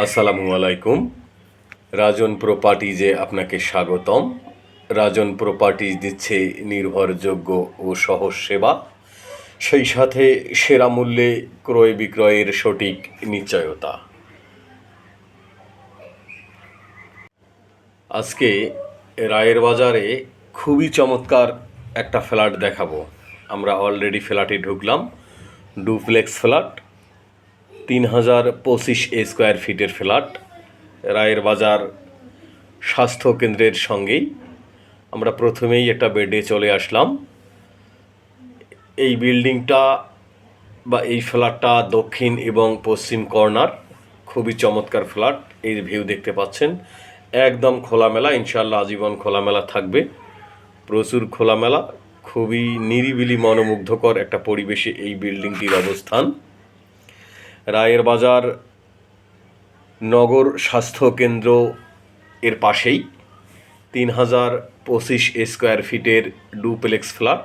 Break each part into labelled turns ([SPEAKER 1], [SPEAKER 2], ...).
[SPEAKER 1] আসসালামু আলাইকুম। রাজন প্রপার্টিজে আপনাকে স্বাগতম। রাজন প্রপার্টিজ দিচ্ছে নির্ভরযোগ্য ও সহজ সেবা, সেই সাথে সেরা মূল্যে ক্রয় বিক্রয়ের সঠিক নিশ্চয়তা। আজকে রায়ের বাজারে খুবই চমৎকার একটা ফ্ল্যাট দেখাবো। আমরা অলরেডি ফ্ল্যাটে ঢুকলাম। ডুপ্লেক্স ফ্ল্যাট, 3025 স্কোয়ার ফিটের ফ্ল্যাট, রায়ের বাজার স্বাস্থ্য কেন্দ্রের সঙ্গেই। আমরা প্রথমেই একটা বেডে চলে আসলাম। এই বিল্ডিংটা বা এই ফ্ল্যাটটা দক্ষিণ এবং পশ্চিম কর্নার, খুবই চমৎকার ফ্ল্যাট। এই ভিউ দেখতে পাচ্ছেন, একদম খোলামেলা, ইনশাল্লাহ আজীবন খোলামেলা থাকবে। প্রচুর খোলামেলা, খুবই নিরিবিলি মনোমুগ্ধকর একটা পরিবেশে এই বিল্ডিংটির অবস্থান। রায়ের বাজার নগর স্বাস্থ্য কেন্দ্র এর পাশেই 3025 স্কোয়ার ফিটের ডুপ্লেক্স ফ্ল্যাট।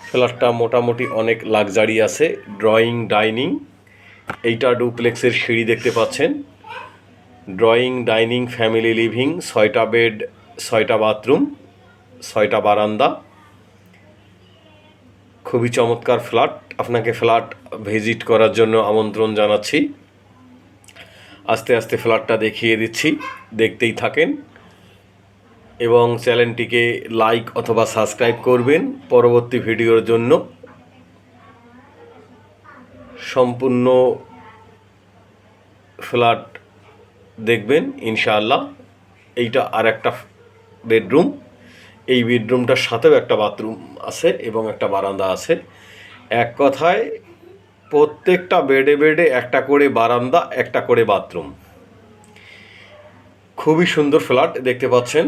[SPEAKER 1] ফ্ল্যাটটা মোটামুটি অনেক লাক্সারি আছে, ড্রয়িং ডাইনিং। এইটা ডুপ্লেক্সের সিঁড়ি দেখতে পাচ্ছেন। ড্রয়িং ডাইনিং ফ্যামিলি লিভিং, 6টা বেড, 6টা বাথরুম, 6টা বারান্দা। খুবই চমৎকার ফ্ল্যাট। আপনাকে ফ্ল্যাট ভিজিট করার জন্য আমন্ত্রণ জানাচ্ছি। আস্তে আস্তে ফ্ল্যাটটা দেখিয়ে দিচ্ছি, দেখতেই থাকেন এবং চ্যানেলটিকে লাইক অথবা সাবস্ক্রাইব করবেন পরবর্তী ভিডিওর জন্য। সম্পূর্ণ ফ্ল্যাট দেখবেন ইনশাআল্লাহ। এইটা আর একটা বেডরুম। এই বেডরুমটার সাথেও একটা বাথরুম আছে এবং একটা বারান্দা আছে। এক কথায় প্রত্যেকটা বেডে বেডে একটা করে বারান্দা, একটা করে বাথরুম। খুবই সুন্দর ফ্ল্যাট দেখতে পাচ্ছেন,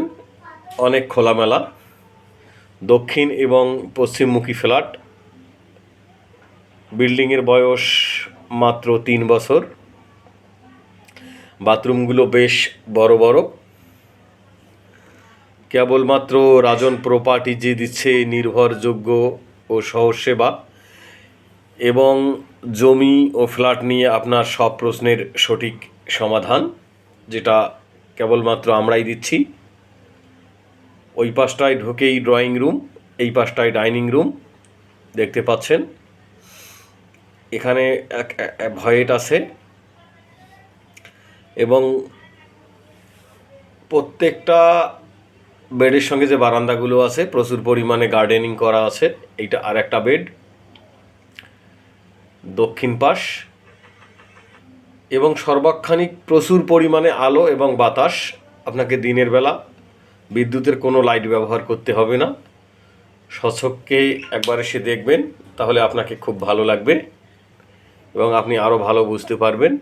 [SPEAKER 1] অনেক খোলামেলা। দক্ষিণ এবং পশ্চিমমুখী ফ্ল্যাট। বিল্ডিংয়ের বয়স মাত্র 3 বছর। বাথরুমগুলো বেশ বড় বড়। কেবলমাত্র রাজন প্রপার্টিজে দিচ্ছে নির্ভরযোগ্য ও সহজ সেবা এবং জমি ও ফ্ল্যাট নিয়ে আপনার সব প্রশ্নের সঠিক সমাধান, যেটা কেবলমাত্র আমরাই দিচ্ছি। ওই পাশটায় ঢুকেই ড্রয়িং রুম, এই পাশটায় ডাইনিং রুম দেখতে পাচ্ছেন। এখানে ভয়েট আছে এবং প্রত্যেকটা বেডের সঙ্গে যে বারান্দাগুলো আছে প্রচুর পরিমাণে গার্ডেনিং করা আছে। এইটা আর একটা বেড, দক্ষিণ পাশ, এবং সর্বাক্ষানিক প্রচুর পরিমাণে আলো এবং বাতাস। আপনাকে দিনের বেলা বিদ্যুতের কোনো লাইট ব্যবহার করতে হবে না। স্বচক্ষে একবার এসে দেখবেন, তাহলে আপনাকে খুব ভালো লাগবে এবং আপনি আরও ভালো বুঝতে পারবেন।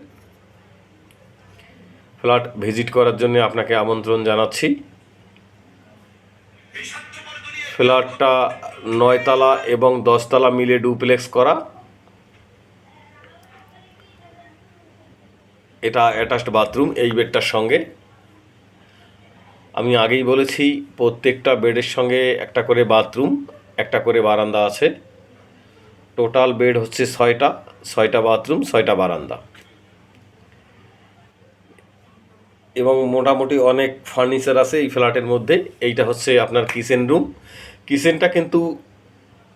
[SPEAKER 1] ফ্ল্যাট ভিজিট করার জন্য আপনাকে আমন্ত্রণ জানাচ্ছি। ফ্ল্যাটটা 9 তলা এবং 10 তলা মিলে ডুপ্লেক্স করা। এটা অ্যাটাচড বাথরুম এই বেডটার সঙ্গে। আমি আগেই বলেছি প্রত্যেকটা বেডের সঙ্গে একটা করে বাথরুম, একটা করে বারান্দা আছে। টোটাল বেড হচ্ছে 6টা, 6টা বাথরুম, 6টা বারান্দা এবং মোটামুটি অনেক ফার্নিচার আছে এই ফ্ল্যাটের মধ্যে। এইটা হচ্ছে আপনার কিচেন রুম। কিচেনটা কিন্তু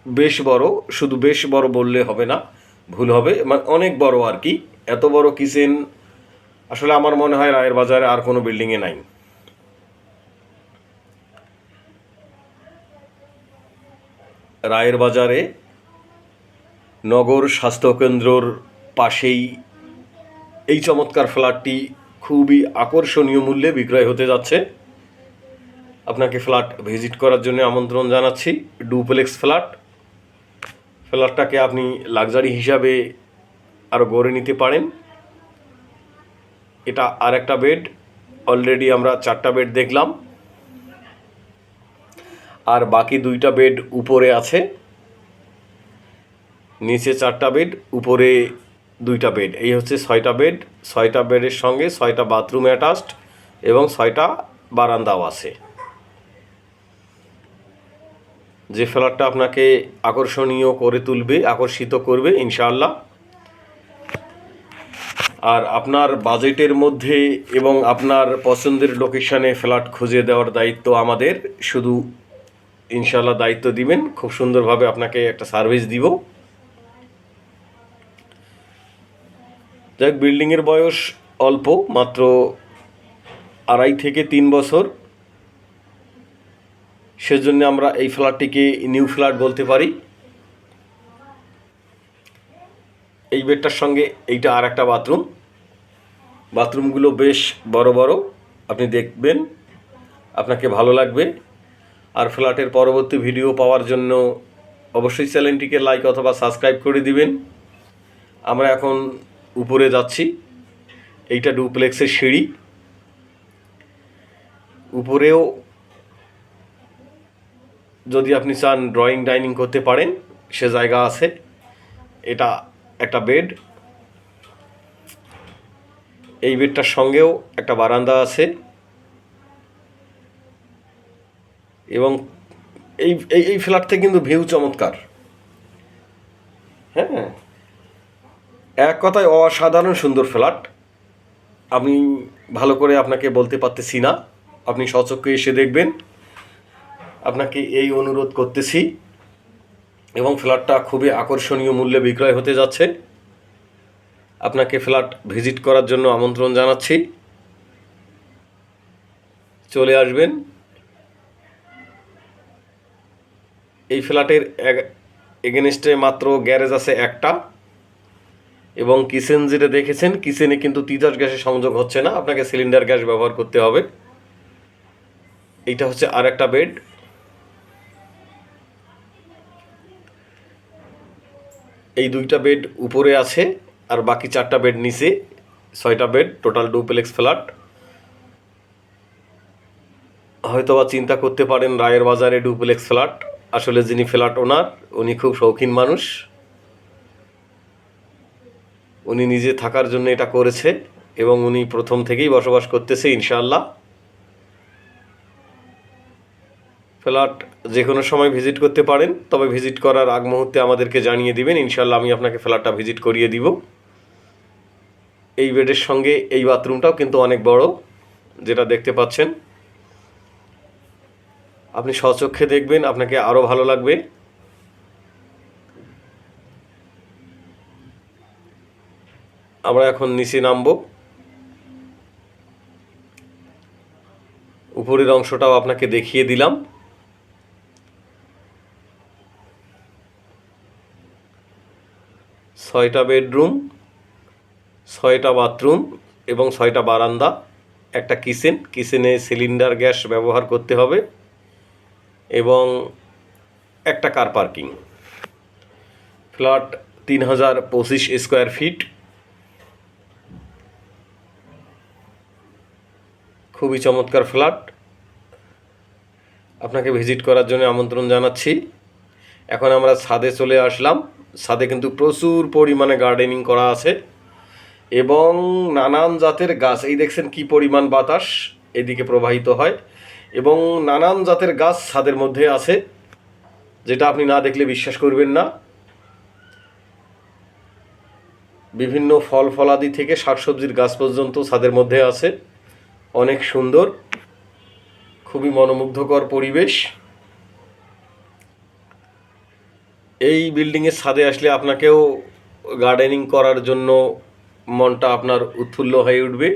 [SPEAKER 1] বেশ বড়, শুধু বেশ বড় বললে হবে না, ভুল হবে, মানে অনেক বড় আর কি। এত বড় কিচেন আসলে আমার মনে হয় রায়ের বাজারে আর কোনো বিল্ডিংয়ে নাই। রায়ের বাজারে নগর স্বাস্থ্যকেন্দ্রর পাশেই এই চমৎকার ফ্ল্যাটটি খুবই আকর্ষণীয় মূল্যে বিক্রয় হতে যাচ্ছে। আপনাকে ফ্ল্যাট ভিজিট করার জন্য আমন্ত্রণ জানাচ্ছি। Duplex flat. ফ্ল্যাটটাকে আপনি লাক্সারি হিসাবে আরও গড়ে নিতে পারেন। এটা আর একটা বেড, অলরেডি আমরা 4টা বেড দেখলাম, আর বাকি 2টা বেড উপরে আছে। নিচে 4টা বেড, উপরে 2টা বেড। এই হচ্ছে 6টা বেড। 6টা বেডের সঙ্গে 6টা বাথরুম অ্যাটাচড এবং 6টা বারান্দাও আছে। যে ফ্ল্যাটটা আপনাকে আকর্ষণীয় করে তুলবে, আকর্ষিত করবে ইনশাআল্লাহ। আর আপনার বাজেটের মধ্যে এবং আপনার পছন্দের লোকেশানে ফ্ল্যাট খুঁজে দেওয়ার দায়িত্ব আমাদের। শুধু ইনশাল্লাহ দায়িত্ব দিবেন, খুব সুন্দরভাবে আপনাকে একটা সার্ভিস দিব। যাক, বিল্ডিংয়ের বয়স অল্প, মাত্র 2.5 থেকে 3 বছর। সেজন্য আমরা এই ফ্ল্যাটটিকে নিউ ফ্ল্যাট বলতে পারি। এই বেডটার সঙ্গে এইটা আর একটা বাথরুম। বাথরুমগুলো বেশ বড় বড়, আপনি দেখবেন, আপনাকে ভালো লাগবে। আর ফ্ল্যাটের পরবর্তী ভিডিও পাওয়ার জন্য অবশ্যই চ্যানেলটিকে লাইক অথবা সাবস্ক্রাইব করে দিবেন। আমরা এখন উপরে যাচ্ছি। এইটা ডুপ্লেক্সের সিঁড়ি। উপরেও যদি আপনি চান ড্রয়িং ডাইনিং করতে পারেন, সে জায়গা আছে। এটা একটা বেড। এই বেডটার সঙ্গেও একটা বারান্দা আছে এবং এই এই ফ্ল্যাট থেকে কিন্তু ভিউ চমৎকার। হ্যাঁ, এক কথায় অসাধারণ সুন্দর ফ্ল্যাট। আমি ভালো করে আপনাকে বলতে পারতেছি না, আপনি স্বচক্ষে এসে দেখবেন, আপনাকে এই অনুরোধ করতেছি। এবং ফ্ল্যাটটা খুবই আকর্ষণীয় মূল্যে বিক্রয় হতে যাচ্ছে। আপনাকে ফ্ল্যাট ভিজিট করার জন্য আমন্ত্রণ জানাচ্ছি, চলে আসবেন। এই ফ্ল্যাটের এগেনস্টে মাত্র গ্যারেজ আছে একটা, এবং কিচেন যেটা দেখেছেন, কিচেনে কিন্তু তিতাস গ্যাসের সংযোগ হচ্ছে না, আপনাকে সিলিন্ডার গ্যাস ব্যবহার করতে হবে। এইটা হচ্ছে আর একটা বেড। এই 2টা বেড উপরে আছে আর বাকি 4টা বেড নিচে, 6টা বেড, টোটাল ডুপ্লেক্স ফ্ল্যাট। হয়তোবা চিন্তা করতে পারেন রায়ের বাজারে ডুপ্লেক্স ফ্ল্যাট। আসলে যিনি ফ্ল্যাট ওনার, উনি খুব শৌখিন মানুষ। উনি নিজে থাকার জন্য এটা করেছে এবং উনি প্রথম থেকেই বসবাস করতেছে ইনশাআল্লাহ। ফ্ল্যাট যে কোনো সময় ভিজিট করতে পারেন, তবে ভিজিট করার আগ মুহূর্তে আমাদেরকে জানিয়ে দিবেন, ইনশাআল্লাহ আমি আপনাকে ফ্ল্যাটটা ভিজিট করিয়ে দিব। এই বেডের সঙ্গে এই বাথরুমটাও কিন্তু অনেক বড়, যেটা দেখতে পাচ্ছেন। আপনি স্বচক্ষে দেখবেন, আপনাকে আরও ভালো লাগবে। আমরা এখন নিচে নামব। উপরের অংশটাও আপনাকে দেখিয়ে দিলাম। ছয়টা বেডরুম, 6টা বাথরুম এবং 6টা বারান্দা, একটা কিচেন। কিচেনে সিলিন্ডার গ্যাস ব্যবহার করতে হবে এবং একটা car parking. Flat 3025 square feet. খুবই চমৎকার ফ্ল্যাট। আপনাকে ভিজিট করার জন্য আমন্ত্রণ জানাচ্ছি। এখন আমরা ছাদে চলে আসলাম। ছাদে কিন্তু প্রচুর পরিমাণে গার্ডেনিং করা আছে এবং নানান জাতের গাছ। এই দেখছেন কি পরিমাণ বাতাস এদিকে প্রবাহিত হয়, এবং নানান জাতের গাছ ছাদের মধ্যে আছে, যেটা আপনি না দেখলে বিশ্বাস করবেন না। বিভিন্ন ফল ফলাদি থেকে শাকসবজির গাছ পর্যন্ত ছাদের মধ্যে আছে। অনেক সুন্দর, খুবই মনোমুগ্ধকর পরিবেশ। এই বিল্ডিংয়ের ছাদে আসলে আপনাকেও গার্ডেনিং করার জন্য মনটা আপনার উৎফুল্ল হয়ে উঠবে,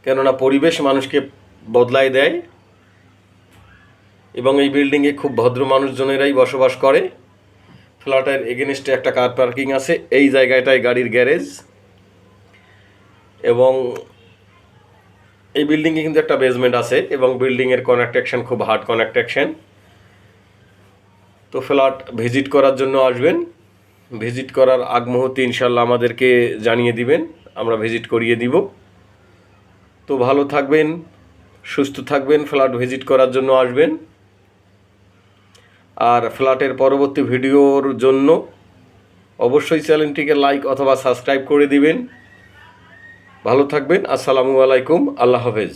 [SPEAKER 1] কেননা পরিবেশ মানুষকে বদলায় দেয় এবং এই বিল্ডিংয়ে খুব ভদ্র মানুষজনেরাই বসবাস করে। ফ্ল্যাটের এগেনস্টে একটা কার পার্কিং আছে, এই জায়গাটায় গাড়ির গ্যারেজ, এবং এই বিল্ডিংয়ে কিন্তু একটা বেসমেন্ট আছে এবং বিল্ডিংয়ের কনেকট্রাকশন খুব হার্ড কনেকট্রাকশন। তো ফ্ল্যাট ভিজিট করার জন্য আসবেন। ভিজিট করার আগ মুহূর্তে ইনশাল্লাহ আমাদেরকে জানিয়ে দিবেন, আমরা ভিজিট করিয়ে দিব। তো ভালো থাকবেন, সুস্থ থাকবেন, ফ্ল্যাট ভিজিট করার জন্য আসবেন। আর ফ্ল্যাটের পরবর্তী ভিডিওর জন্য অবশ্যই চ্যানেলটিকে লাইক অথবা সাবস্ক্রাইব করে দিবেন। ভালো থাকবেন। আসসালামু আলাইকুম। আল্লাহ হাফেজ।